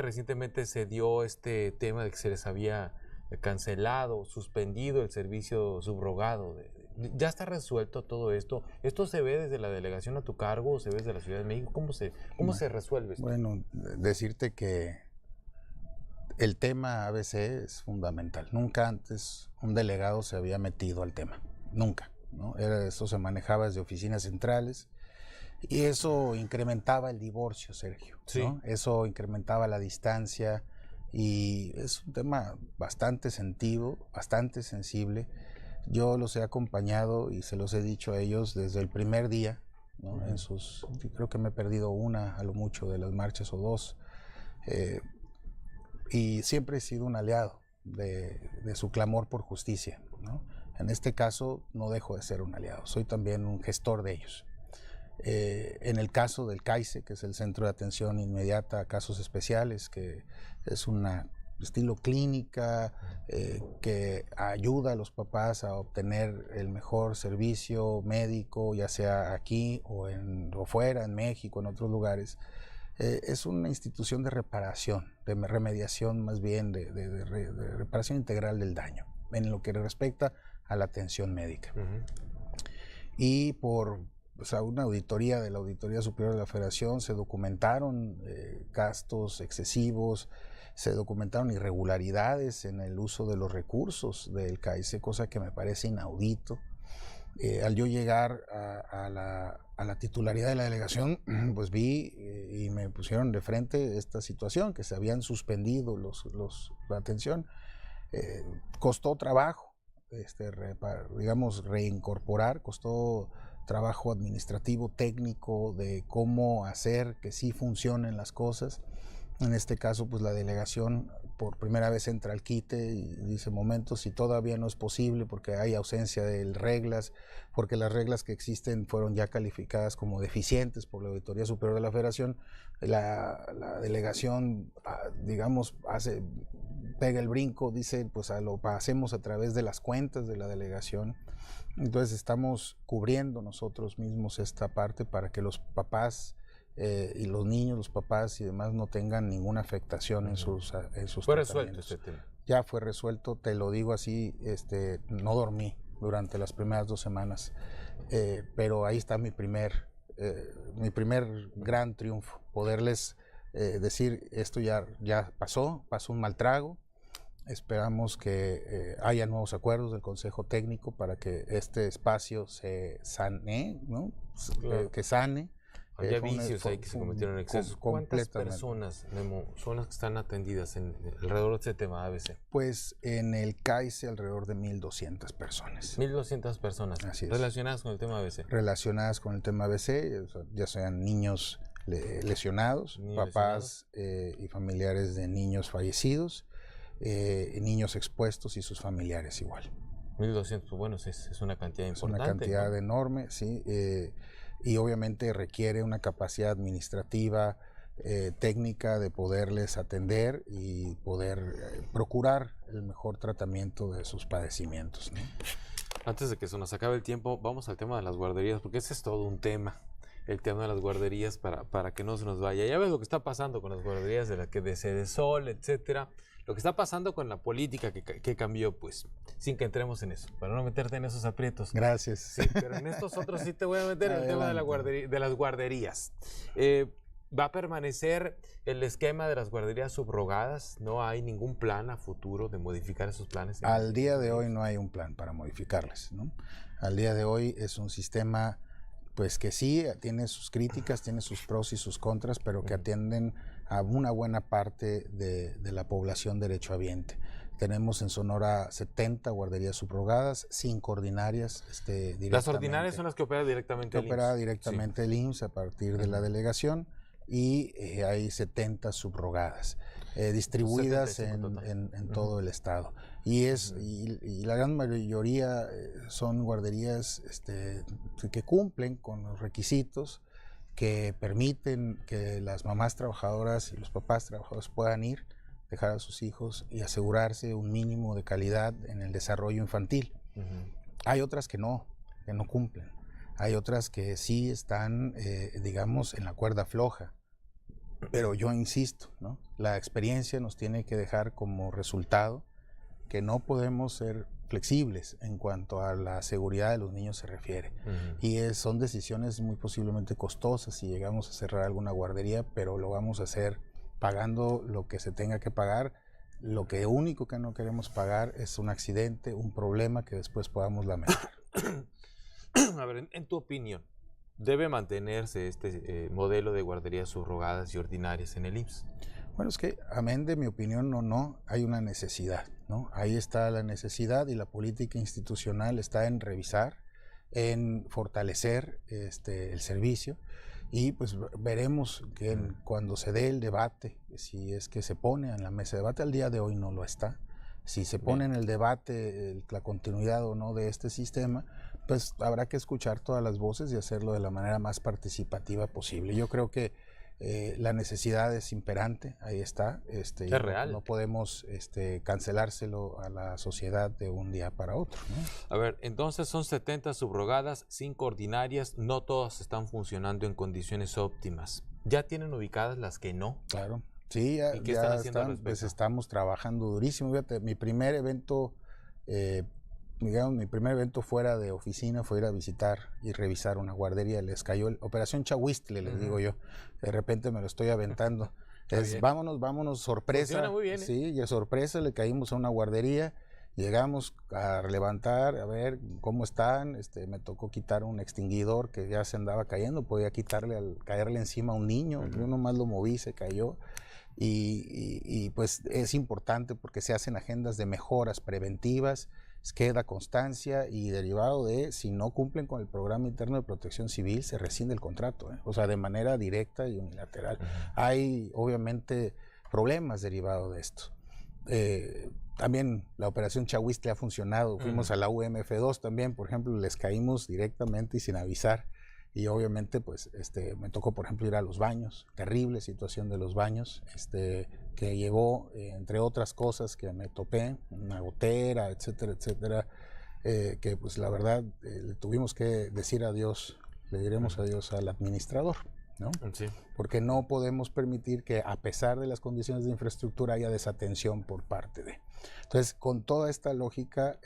B: Recientemente se dio este tema de que se les había cancelado, suspendido el servicio subrogado. ¿Ya está resuelto todo esto? ¿Esto se ve desde la delegación a tu cargo o se ve desde la Ciudad de México? ¿Cómo se resuelve esto?
C: Bueno, decirte que el tema ABC es fundamental. Nunca antes un delegado se había metido al tema. Nunca, ¿no? Eso se manejaba desde oficinas centrales y eso incrementaba el divorcio, Sergio, ¿no?
B: Sí.
C: Eso incrementaba la distancia y es un tema bastante sentido, bastante sensible. Yo los he acompañado y se los he dicho a ellos desde el primer día, ¿no? Creo que me he perdido una a lo mucho de las marchas o dos, y siempre he sido un aliado de su clamor por justicia, ¿no? En este caso no dejo de ser un aliado, soy también un gestor de ellos. En el caso del CAICE, que es el Centro de Atención Inmediata a Casos Especiales, que es una estilo clínica que ayuda a los papás a obtener el mejor servicio médico, ya sea aquí o fuera, en México, en otros lugares. Es una institución de reparación, de remediación más bien, de reparación integral del daño, en lo que respecta a la atención médica. Y por una auditoría de la Auditoría Superior de la Federación se documentaron gastos excesivos, se documentaron irregularidades en el uso de los recursos del CAICE, cosa que me parece inaudito. Al yo llegar a la titularidad de la delegación, pues vi y me pusieron de frente esta situación, que se habían suspendido la atención. Costó trabajo, reincorporar, costó trabajo administrativo, técnico, de cómo hacer que sí funcionen las cosas. En este caso, pues la delegación por primera vez entra al quite y dice, momentos, si todavía no es posible porque hay ausencia de reglas, porque las reglas que existen fueron ya calificadas como deficientes por la Auditoría Superior de la Federación, la delegación, digamos, pega el brinco, dice, pues lo hacemos a través de las cuentas de la delegación. Entonces estamos cubriendo nosotros mismos esta parte para que los papás y los niños, los papás y demás no tengan ninguna afectación en sus
B: ¿Fue resuelto este tema?
C: Ya fue resuelto, te lo digo así, no dormí durante las primeras 2 semanas, pero ahí está mi primer gran triunfo, poderles decir, esto ya pasó un mal trago. Esperamos que haya nuevos acuerdos del Consejo Técnico para que este espacio se sane, ¿no? Claro. Que sane
B: Había vicios ahí que se cometieron en exceso. ¿Cuántas personas, Memo, son las que están atendidas alrededor de este tema ABC?
C: Pues en el CAICE alrededor de 1,200 personas.
B: 1,200 personas.
C: Así es.
B: Relacionadas con el tema ABC.
C: Relacionadas con el tema ABC, ya sean niños lesionados, papás y familiares de niños fallecidos, niños expuestos y sus familiares igual.
B: 1,200, bueno, es una cantidad importante.
C: Es una cantidad, ¿no?, enorme, sí. Y obviamente requiere una capacidad administrativa, técnica de poderles atender y poder procurar el mejor tratamiento de sus padecimientos, ¿no?
B: Antes de que se nos acabe el tiempo, vamos al tema de las guarderías, porque ese es todo un tema, el tema de las guarderías para que no se nos vaya. Ya ves lo que está pasando con las guarderías de Sedesol, etcétera. Lo que está pasando con la política que cambió, pues, sin que entremos en eso, para no meterte en esos aprietos.
C: Gracias.
B: Sí, pero en estos otros sí te voy a meter el tema de las guarderías. ¿Va a permanecer el esquema de las guarderías subrogadas? ¿No hay ningún plan a futuro de modificar esos planes?
C: Al día de hoy no hay un plan para modificarles, ¿no? Al día de hoy es un sistema, pues, que sí tiene sus críticas, tiene sus pros y sus contras, pero que atienden a una buena parte de la población derechohabiente. Tenemos en Sonora 70 guarderías subrogadas, 5 ordinarias.
B: Las ordinarias son las que opera directamente el IMSS.
C: Opera directamente el IMSS a partir de la delegación, y hay 70 subrogadas, distribuidas en todo el estado. Y la gran mayoría son guarderías que cumplen con los requisitos que permiten que las mamás trabajadoras y los papás trabajadores puedan ir, dejar a sus hijos y asegurarse un mínimo de calidad en el desarrollo infantil. Hay otras que no cumplen. Hay otras que sí están, digamos, en la cuerda floja. Pero yo insisto, ¿no? La experiencia nos tiene que dejar como resultado que no podemos ser flexibles en cuanto a la seguridad de los niños se refiere. Y son decisiones muy posiblemente costosas si llegamos a cerrar alguna guardería, pero lo vamos a hacer pagando lo que se tenga que pagar. Lo único que no queremos pagar es un accidente, un problema que después podamos lamentar.
B: A ver, en tu opinión, ¿debe mantenerse este modelo de guarderías subrogadas y ordinarias en el IMSS?
C: Bueno, es que, amén de mi opinión, no, hay una necesidad, ¿no? Ahí está la necesidad, y la política institucional está en revisar, en fortalecer el servicio, y pues veremos que cuando se dé el debate, si es que se pone en la mesa de debate. Al día de hoy no lo está. Si se pone en el debate la continuidad o no de este sistema, pues habrá que escuchar todas las voces y hacerlo de la manera más participativa posible. Yo creo que la necesidad es imperante, ahí está.
B: Es real.
C: No podemos cancelárselo a la sociedad de un día para otro, ¿no?
B: A ver, entonces son 70 subrogadas, 5 ordinarias, no todas están funcionando en condiciones óptimas. ¿Ya tienen ubicadas las que no?
C: Claro. Sí,
B: ¿Y qué están haciendo al respecto?
C: Pues estamos trabajando durísimo. Fíjate, mi primer evento fuera de oficina fue ir a visitar y revisar una guardería. Les cayó Operación Chahuistle, les digo yo. De repente me lo estoy aventando. Vámonos, sorpresa.
B: Funciona muy bien, ¿eh?
C: Sí, y a sorpresa le caímos a una guardería. Llegamos a levantar, a ver cómo están. Me tocó quitar un extinguidor que ya se andaba cayendo. Podía caerle encima a un niño. Yo nomás lo moví, se cayó. Y pues es importante porque se hacen agendas de mejoras preventivas, queda constancia, y derivado de, si no cumplen con el programa interno de protección civil, se rescinde el contrato, o sea, de manera directa y unilateral. Hay obviamente problemas derivados de esto. También la operación Chahuistle ha funcionado. Fuimos a la UMF2 también, por ejemplo, les caímos directamente y sin avisar. Y obviamente, pues, me tocó, por ejemplo, ir a los baños. Terrible situación de los baños, que llevó, entre otras cosas que me topé, una gotera, etcétera, etcétera, que pues la verdad le tuvimos que decir adiós, le diremos adiós al administrador, ¿no?
B: Sí.
C: Porque no podemos permitir que, a pesar de las condiciones de infraestructura, haya desatención por parte de. Entonces, con toda esta lógica,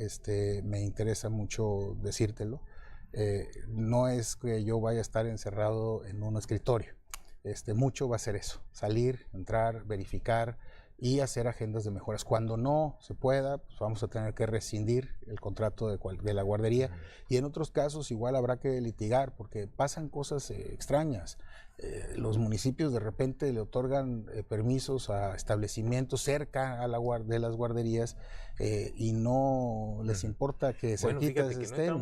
C: me interesa mucho decírtelo. No es que yo vaya a estar encerrado en un escritorio. Mucho va a ser eso: salir, entrar, verificar, y hacer agendas de mejoras. Cuando no se pueda, pues vamos a tener que rescindir el contrato de la guardería, y en otros casos igual habrá que litigar, porque pasan cosas extrañas. Los municipios de repente le otorgan permisos a establecimientos cerca a de las guarderías y no les importa que cerquitas
B: fíjate que
C: estén,
B: no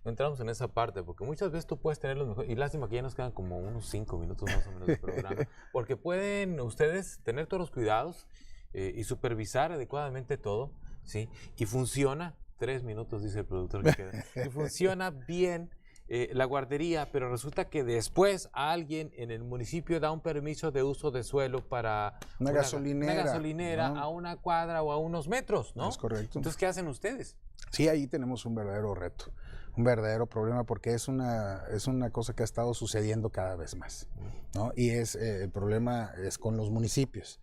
B: entramos en esa parte, porque muchas veces tú puedes tener los mejores, y lástima que ya nos quedan como unos 5 minutos más o menos de programa, porque pueden ustedes tener todos los cuidados y supervisar adecuadamente todo, ¿sí? Y funciona, 3 minutos dice el productor que queda, y funciona bien la guardería, pero resulta que después alguien en el municipio da un permiso de uso de suelo para
C: una gasolinera,
B: ¿no? A una cuadra o a unos metros, ¿no?
C: Es correcto.
B: Entonces, ¿qué hacen ustedes?
C: Sí, ahí tenemos un verdadero reto, un verdadero problema, porque es una cosa que ha estado sucediendo cada vez más, ¿no? Y el problema es con los municipios.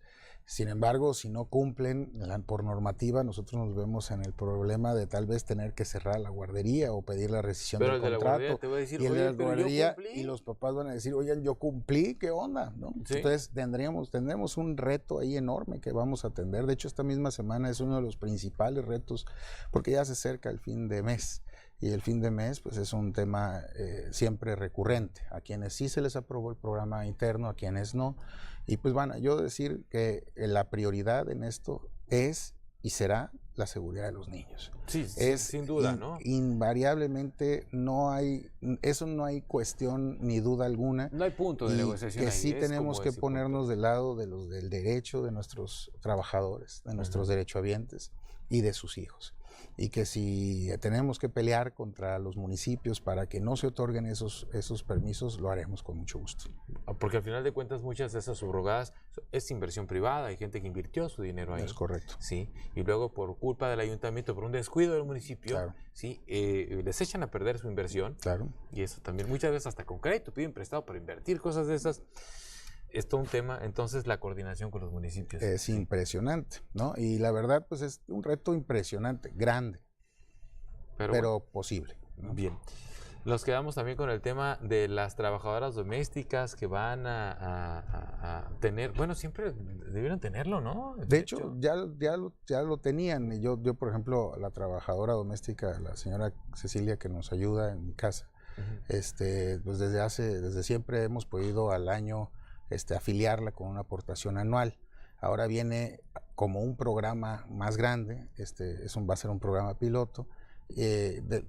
C: Sin embargo, si no cumplen por normativa, nosotros nos vemos en el problema de tal vez tener que cerrar la guardería o pedir la rescisión del contrato. Pero el de la guardería te va a decir, oye, pero yo cumplí. Y los papás van a decir, oigan, yo cumplí, ¿qué onda? ¿No? ¿Sí? Entonces tendremos un reto ahí enorme que vamos a atender. De hecho, esta misma semana es uno de los principales retos, porque ya se acerca el fin de mes. Y el fin de mes pues es un tema siempre recurrente. A quienes sí se les aprobó el programa interno, a quienes no. Y pues van yo decir que la prioridad en esto es y será la seguridad de los niños.
B: Sí, sin duda, ¿no?
C: Invariablemente no hay cuestión ni duda alguna.
B: No hay punto de negociación
C: que
B: ahí.
C: Sí tenemos que ponernos del lado del derecho de nuestros trabajadores, de nuestros derechohabientes y de sus hijos. Y que si tenemos que pelear contra los municipios para que no se otorguen esos permisos, lo haremos con mucho gusto.
B: Porque al final de cuentas muchas de esas subrogadas es inversión privada, hay gente que invirtió su dinero ahí.
C: Es correcto.
B: Sí, y luego por culpa del ayuntamiento, por un descuido del municipio,
C: claro.
B: Sí, les echan a perder su inversión.
C: Claro.
B: Y eso también muchas veces hasta con crédito, piden prestado para invertir, cosas de esas. Es todo un tema, entonces la coordinación con los municipios.
C: Es impresionante, ¿no? Y la verdad, pues es un reto impresionante, grande, pero bueno, posible, ¿no?
B: Bien. Nos quedamos también con el tema de las trabajadoras domésticas que van a tener, bueno, siempre debieron tenerlo, ¿no?
C: De hecho, ya lo tenían. Y yo, por ejemplo, la trabajadora doméstica, la señora Cecilia que nos ayuda en mi casa, pues desde siempre hemos podido al año afiliarla con una aportación anual. Ahora viene como un programa más grande, va a ser un programa piloto.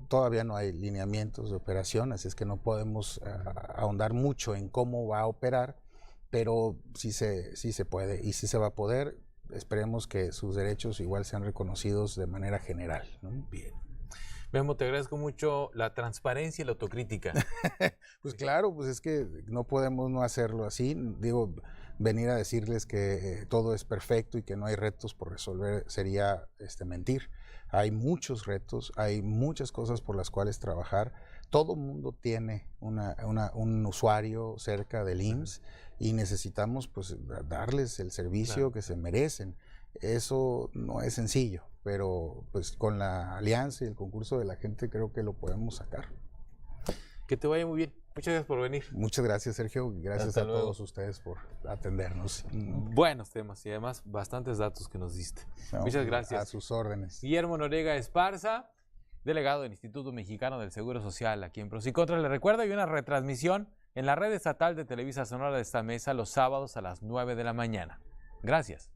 C: Todavía no hay lineamientos de operación, así es que no podemos ahondar mucho en cómo va a operar, pero sí se puede y sí se va a poder. Esperemos que sus derechos igual sean reconocidos de manera general, ¿no?
B: Bien. Memo, te agradezco mucho la transparencia y la autocrítica.
C: Pues claro, pues es que no podemos no hacerlo así. Digo, venir a decirles que todo es perfecto y que no hay retos por resolver sería mentir. Hay muchos retos, hay muchas cosas por las cuales trabajar. Todo mundo tiene un usuario cerca del IMSS y necesitamos pues darles el servicio que se merecen. Eso no es sencillo, pero pues con la alianza y el concurso de la gente creo que lo podemos sacar.
B: Que te vaya muy bien. Muchas gracias por venir.
C: Muchas gracias, Sergio. Gracias a todos ustedes por atendernos.
B: Buenos temas y además bastantes datos que nos diste. Muchas gracias.
C: A sus órdenes.
B: Guillermo Noriega Esparza, delegado del Instituto Mexicano del Seguro Social aquí en Pros y Contras. Le recuerdo, hay una retransmisión en la red estatal de Televisa Sonora de esta mesa los sábados a las 9 de la mañana. Gracias.